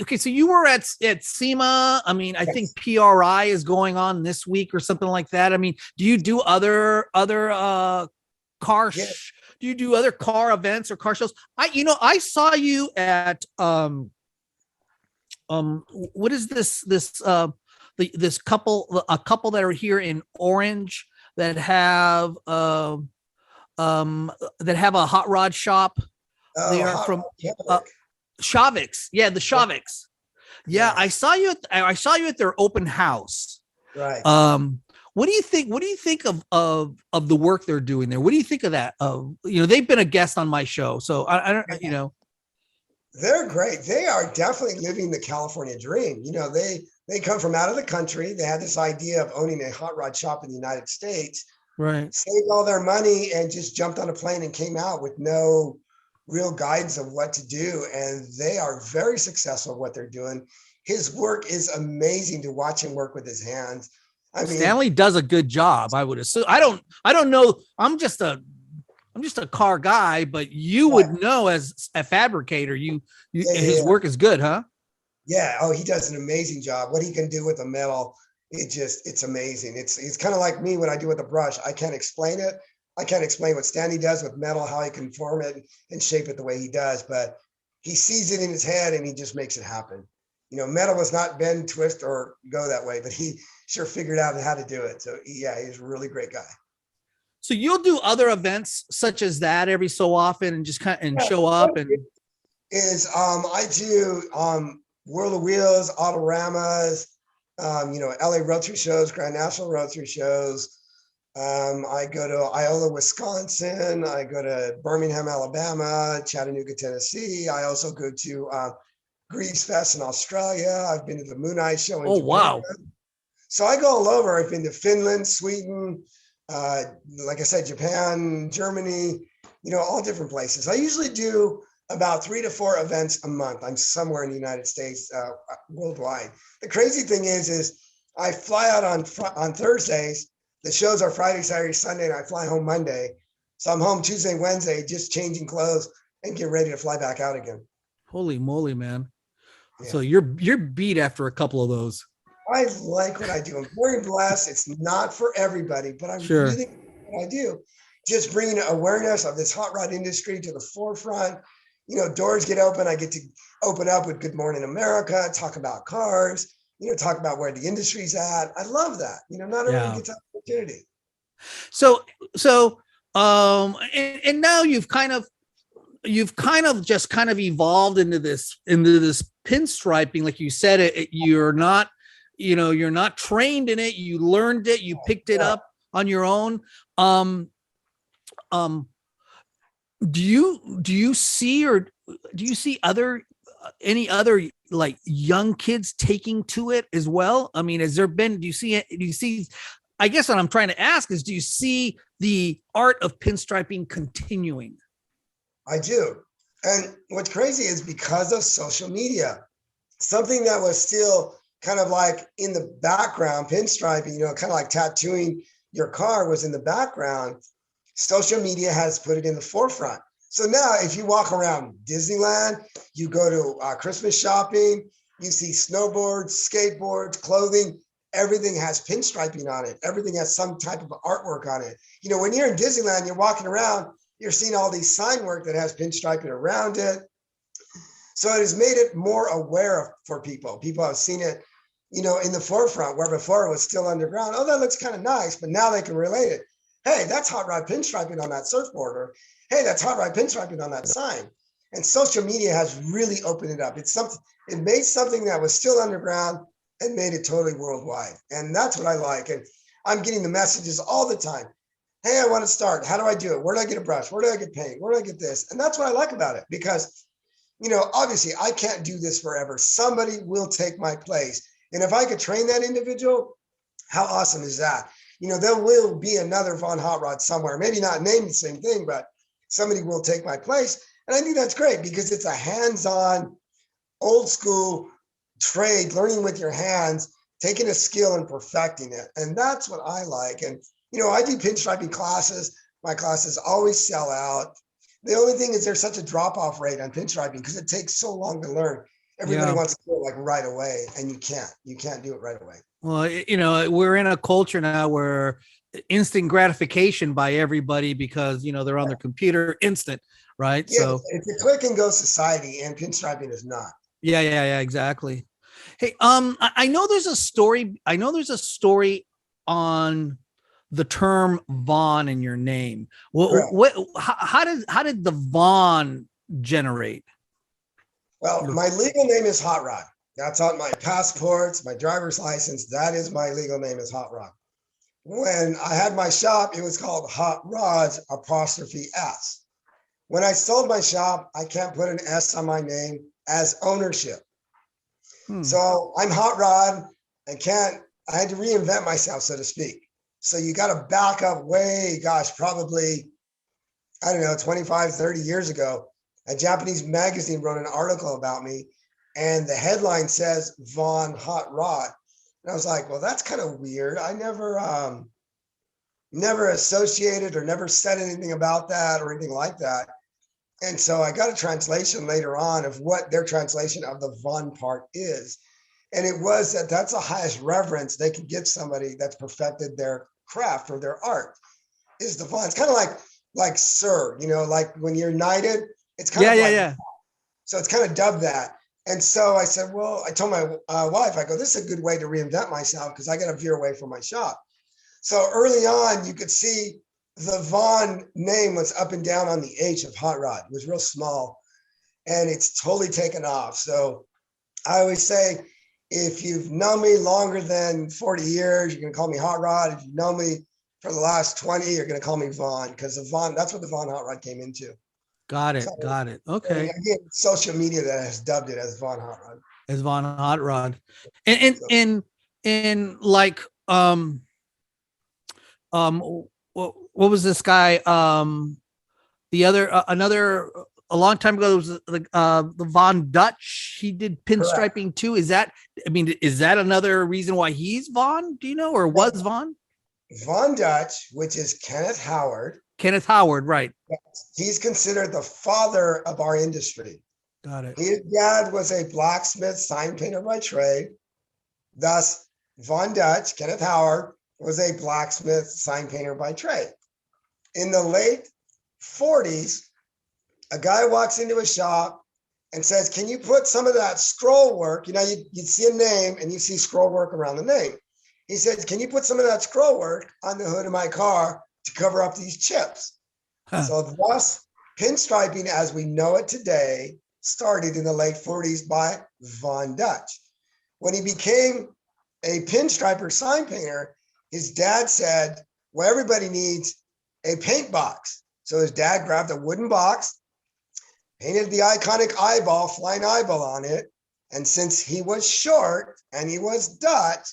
okay, so you were at SEMA. I mean, I think PRI is going on this week or something like that. I mean, do you do other car? Yeah. Do you do other car events or car shows? I saw you at what is this couple that are here in Orange that have that have a hot rod shop. They are from Shavix. Yeah, the Shavix. Yeah, I saw you at their open house. Right. What do you think? What do you think of the work they're doing there? What do you think of that? They've been a guest on my show, so I don't. They're great. They are definitely living the California dream. They come from out of the country. They had this idea of owning a hot rod shop in the United States. Right. Saved all their money and just jumped on a plane and came out with no real guidance of what to do. And they are very successful at what they're doing. His work is amazing to watch him work with his hands. I mean, Stanley does a good job, I would assume. I don't know. I'm just a car guy, but you would know as a fabricator, his work is good, huh? Yeah. Oh, he does an amazing job. What he can do with the metal, it's amazing. It's kind of like me when I do with a brush. I can't explain it. I can't explain what Stanley does with metal, how he can form it and shape it the way he does, but he sees it in his head and he just makes it happen. Metal was not bend, twist, or go that way, but he sure figured out how to do it. So yeah, he's a really great guy. So you'll do other events such as that every so often and just show up and I do World of Wheels, Autoramas, LA Rotary shows, Grand National Rotary shows. I go to Iola, Wisconsin. I go to Birmingham, Alabama, Chattanooga, Tennessee. I also go to Grease Fest in Australia. I've been to the Moon Eye show in Japan. Wow. So I go all over. I've been to Finland, Sweden, like I said, Japan, Germany, all different places. I usually do about 3 to 4 events a month. I'm somewhere in the United States, worldwide. The crazy thing is I fly out on Thursdays. The shows are Friday, Saturday, Sunday, and I fly home Monday. So I'm home Tuesday, Wednesday, just changing clothes and get ready to fly back out again. Holy moly, man. Yeah. So you're beat after a couple of those. I like what I do. I'm very blessed. It's not for everybody, but I'm really what I do. Just bringing awareness of this hot rod industry to the forefront. Doors get open. I get to open up with Good Morning America, talk about cars, talk about where the industry's at. I love that. Not everyone gets that opportunity. So, and now you've kind of evolved into this pinstriping. Like you said, you're not trained in it. You learned it. You picked it up on your own. Do you see any other like young kids taking to it as well? I mean, do you see, I guess what I'm trying to ask is, do you see the art of pinstriping continuing? I do. And what's crazy is because of social media, something that was still kind of like in the background, pinstriping, kind of like tattooing your car was in the background. Social media has put it in the forefront. So now if you walk around Disneyland, you go to Christmas shopping, you see snowboards, skateboards, clothing, everything has pinstriping on it. Everything has some type of artwork on it. When you're in Disneyland, you're walking around, you're seeing all these sign work that has pinstriping around it. So it has made it more aware for people. People have seen it, in the forefront, where before it was still underground. Oh, that looks kind of nice, but now they can relate it. Hey, that's hot rod pinstriping on that surfboard, or hey, that's hot rod pinstriping on that sign. And social media has really opened it up. It made something that was still underground and made it totally worldwide. And that's what I like. And I'm getting the messages all the time. Hey, I want to start. How do I do it? Where do I get a brush? Where do I get paint? Where do I get this? And that's what I like about it, because, obviously I can't do this forever. Somebody will take my place. And if I could train that individual, how awesome is that? There will be another Von Hot Rod somewhere, maybe not named the same thing, but somebody will take my place. And I think that's great because it's a hands-on, old school trade, learning with your hands, taking a skill and perfecting it. And that's what I like. And, I do pinstriping classes. My classes always sell out. The only thing is there's such a drop-off rate on pinstriping because it takes so long to learn. Everybody wants to do it like right away, and you can't do it right away. Well, we're in a culture now where instant gratification by everybody because, they're on their computer, instant, right? Yeah, so it's a click and go society, and pinstriping is not. Yeah, exactly. Hey, I know there's a story on the term Vaughn in your name. Correct. How did the Vaughn generate? Well, my legal name is Hot Rod. That's on my passports, my driver's license. That is my legal name is Hot Rod. When I had my shop, it was called Hot Rods apostrophe S. When I sold my shop, I can't put an S on my name as ownership. So I'm Hot Rod. I had to reinvent myself, so to speak. So you got to back up way, gosh, probably, I don't know, 25, 30 years ago. A Japanese magazine wrote an article about me, and the headline says Vaughn Hot Rod. And I was like, well, that's kind of weird. I never associated or never said anything about that or anything like that. And so I got a translation later on of what their translation of the Vaughn part is. And it was that's the highest reverence they can give somebody that's perfected their craft or their art is the Vaughn. It's kind of like sir, like when you're knighted, it's kind of like, yeah. So it's kind of dubbed that. And so I said, well, I told my wife, I go, this is a good way to reinvent myself because I got to veer away from my shop. So early on, you could see the Vaughn name was up and down on the H of Hot Rod. It was real small, and it's totally taken off. So I always say, if you've known me longer than 40 years, you're going to call me Hot Rod. If you've known me for the last 20, you're going to call me Vaughn, because the Vaughn, that's what the Vaughn Hot Rod came into. Got it. Okay. Again, social media that has dubbed it as Vaughn Hot Rod. As Vaughn Hot Rod. And like, what was this guy? The other, another, a long time ago, was the Von Dutch. He did pinstriping too. Is that another reason why he's Vaughn? Do you know, or was Vaughn? Von Dutch, which is Kenneth Howard. Kenneth Howard, right. He's considered the father of our industry. Got it. His dad was a blacksmith sign painter by trade. Thus, Von Dutch, Kenneth Howard, was a blacksmith sign painter by trade. In the late 40s, a guy walks into a shop and says, can you put some of that scroll work? You'd see a name and you see scroll work around the name. He says, can you put some of that scroll work on the hood of my car to cover up these chips? So thus, pinstriping as we know it today started in the late 40s by Von Dutch. When he became a pinstriper sign painter, his dad said, well, everybody needs a paint box. So his dad grabbed a wooden box, painted the iconic eyeball, flying eyeball on it. And since he was short and he was Dutch,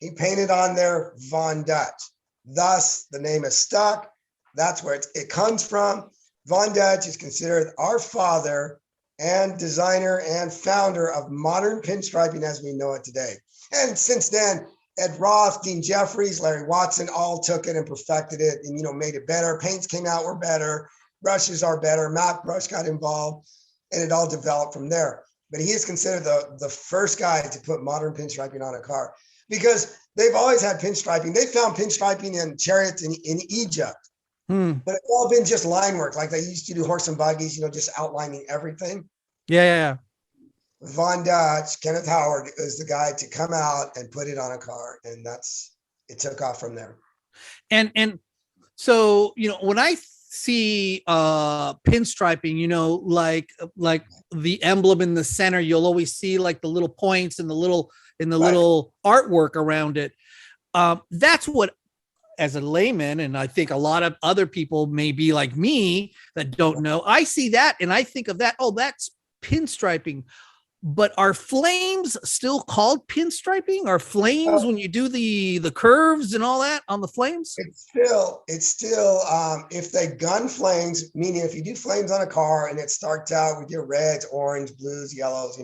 he painted on there Von Dutch. Thus, the name is stuck. That's where it comes from. Von Dutch is considered our father and designer and founder of modern pinstriping as we know it today. And since then, Ed Roth, Dean Jeffries, Larry Watson all took it and perfected it and, made it better. Paints came out, were better. Brushes are better. Matte Brush got involved, and it all developed from there. But he is considered the first guy to put modern pinstriping on a car, because they've always had pinstriping. They found pinstriping in chariots in Egypt, but it's all been just line work. Like they used to do horse and buggies, just outlining everything. Yeah. Von Dutch, Kenneth Howard is the guy to come out and put it on a car. And it took off from there. And so, when I see pinstriping, like the emblem in the center, you'll always see like the little points and the little artwork around it. That's what, as a layman, and I think a lot of other people may be like me that don't know, I see that and I think of that, oh, that's pinstriping. But are flames still called pinstriping? Are flames when you do the curves and all that on the flames? It's still if they gun flames, meaning if you do flames on a car and it starts out with your reds, orange, blues, yellows,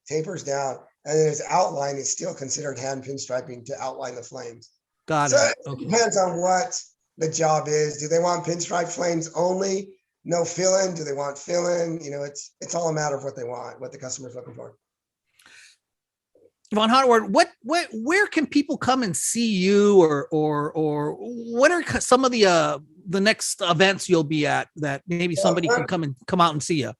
tapers down, and then it's outlined, it's still considered hand pinstriping to outline the flames. Got it. Okay. It depends on what the job is. Do they want pinstripe flames only? No fill-in? Do they want fill-in? It's all a matter of what they want, what the customer's looking for. Von Howard, where can people come and see you, or what are some of the next events you'll be at that maybe somebody can come out and see you?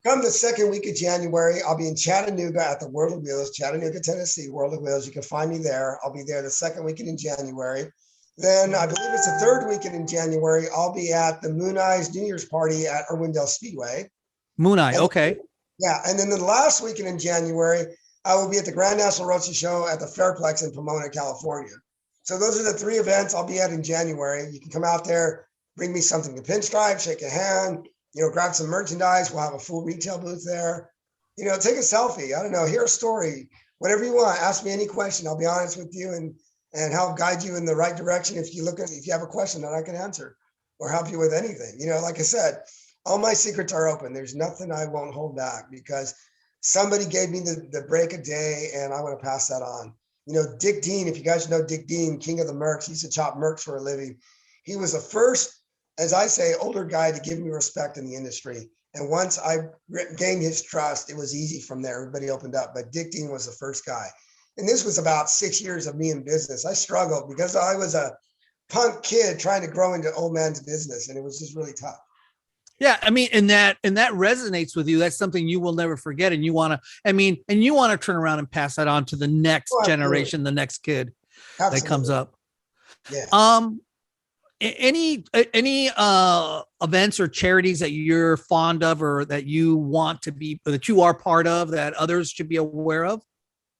Come the second week of January. I'll be in Chattanooga at the World of Wheels, Chattanooga, Tennessee, World of Wheels. You can find me there. I'll be there the second weekend in January. Then I believe it's the third weekend in January. I'll be at the Moon Eyes New Year's party at Irwindale Speedway. Moon Eye. And Okay. yeah. And then the last weekend in January, I will be at the Grand National Roadster Show at the Fairplex in Pomona, California. So those are the 3 events I'll be at in January. You can come out there, bring me something to pinstripe, shake a hand, grab some merchandise. We'll have a full retail booth there. Take a selfie. I don't know, hear a story, whatever you want. Ask me any question. I'll be honest with you and help guide you in the right direction. If you have a question that I can answer or help you with anything, like I said, all my secrets are open. There's nothing I won't hold back because somebody gave me the break a day and I want to pass that on. Dick Dean, if you guys know Dick Dean, king of the Mercs, he used to chop Mercs for a living. He was the first, as I say, older guy to give me respect in the industry. And once I gained his trust, it was easy from there. Everybody opened up, but Dick Dean was the first guy. And this was about 6 years of me in business. I struggled because I was a punk kid trying to grow into old man's business. And it was just really tough. Yeah. I mean, and that resonates with you. That's something you will never forget. And you want to turn around and pass that on to the next generation, the next kid that comes up. Yeah. Any events or charities that you're fond of or that you want to be, that you are part of, that others should be aware of?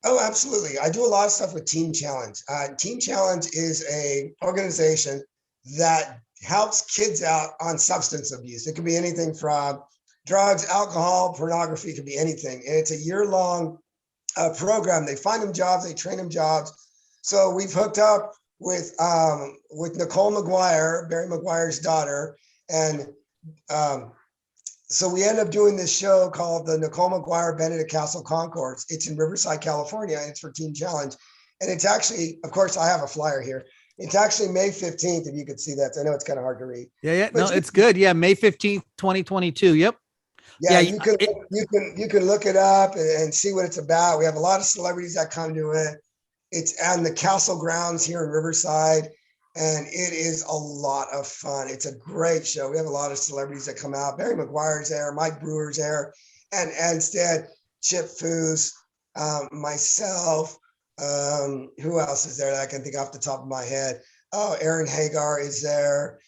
Oh, absolutely. I do a lot of stuff with Teen Challenge. Teen Challenge is a organization that helps kids out on substance abuse. It could be anything from drugs, alcohol, pornography, it could be anything. And it's a year-long program. They find them jobs, they train them jobs. So we've hooked up with Nicole McGuire, Barry McGuire's daughter. And so we end up doing this show called the Nicole McGuire Benedict Castle Concourse. It's in Riverside, California, and it's for Teen Challenge. And it's actually, of course, I have a flyer here. It's actually May 15th, if you could see that. I know it's kind of hard to read. Yeah. No, it's good. Yeah. May 15th, 2022. Yep. Yeah, you can look it up and see what it's about. We have a lot of celebrities that come to it. It's on the Castle grounds here in Riverside, and it is a lot of fun. It's a great show. We have a lot of celebrities that come out. Barry McGuire's there, Mike Brewer's there, and instead Chip Foose, myself. Who else is there that I can think off the top of my head? Oh, Aaron Hagar is there.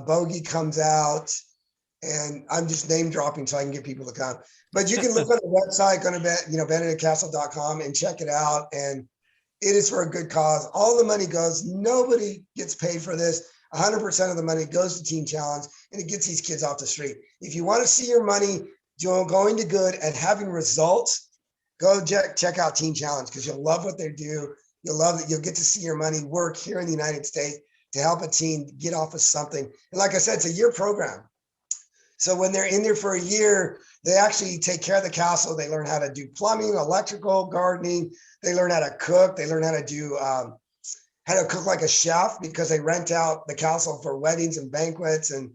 Bogey comes out, and I'm just name dropping so I can get people to come. But you can look on the website, go to benedictcastle.com and check it out. And it is for a good cause. All the money goes. Nobody gets paid for this. 100% of the money goes to Teen Challenge, and it gets these kids off the street. If you want to see your money going to good and having results, go check out Teen Challenge because you'll love what they do. You'll love that. You'll get to see your money work here in the United States to help a teen get off of something. And like I said, it's a year program. So when they're in there for a year, they actually take care of the castle. They learn how to do plumbing, electrical, gardening. They learn how to cook. They learn how to cook like a chef because they rent out the castle for weddings and banquets. And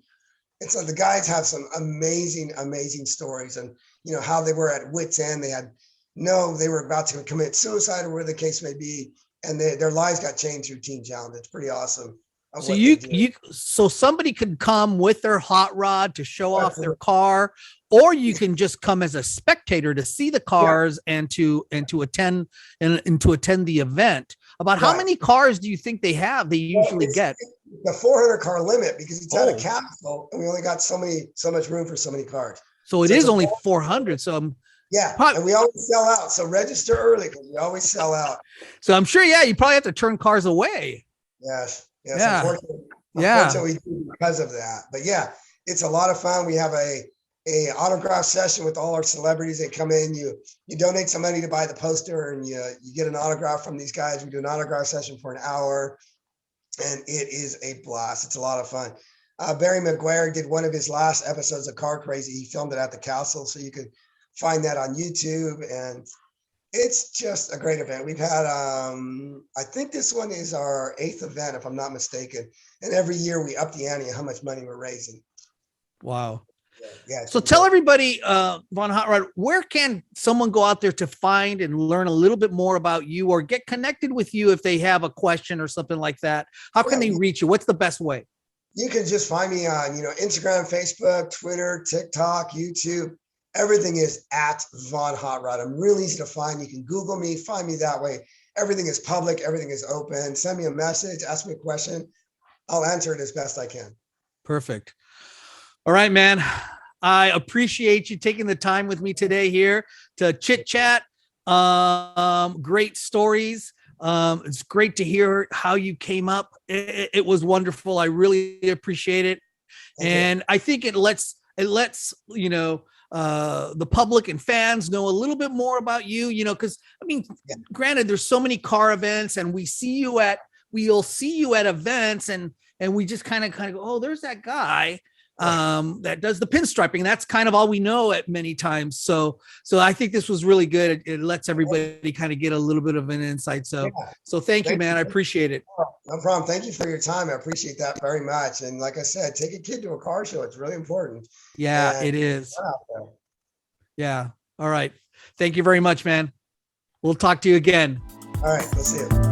so the guys have some amazing, amazing stories and, how they were at wit's end. They were about to commit suicide or whatever the case may be. And their lives got changed through Teen Challenge. It's pretty awesome. So somebody could come with their hot rod to show off their car, or you can just come as a spectator to see the cars and to attend the event. About how many cars do you think they usually get? The 400 car limit because it's at a castle and we only got so much room for so many cars. So it is only 400. So and we always sell out. So register early because we always sell out. So I'm sure, you probably have to turn cars away. Yes. Yeah. Unfortunately, we do because of that. But it's a lot of fun. We have a autograph session with all our celebrities. They come in, you donate some money to buy the poster and you get an autograph from these guys. We do an autograph session for an hour and it is a blast. It's a lot of fun. Barry McGuire did one of his last episodes of Car Crazy. He filmed it at the castle. So you can find that on YouTube and it's just a great event. We've had, I think this one is our 8th event, if I'm not mistaken. And every year we up the ante on how much money we're raising. Wow. Yeah. So tell everybody, Von Hot Rod, where can someone go out there to find and learn a little bit more about you or get connected with you if they have a question or something like that? How can they reach you? What's the best way? You can just find me on, Instagram, Facebook, Twitter, TikTok, YouTube. Everything is at Von Hot Rod. I'm real easy to find. You can Google me, find me that way. Everything is public. Everything is open. Send me a message, ask me a question. I'll answer it as best I can. Perfect. All right, man. I appreciate you taking the time with me today here to chit chat. Great stories. It's great to hear how you came up. It was wonderful. I really appreciate it. And I think it lets, the public and fans know a little bit more about you, because granted, there's so many car events and we'll see you at events and we just kind of go, oh, there's that guy that does the pinstriping. That's kind of all we know at many times. So I think this was really good. It lets everybody kind of get a little bit of an insight. So thank you, man. I appreciate it. No problem. Thank you for your time. I appreciate that very much. And like I said, take a kid to a car show. It's really important. Yeah, it is. Yeah. All right. Thank you very much, man. We'll talk to you again. All right. We'll see you.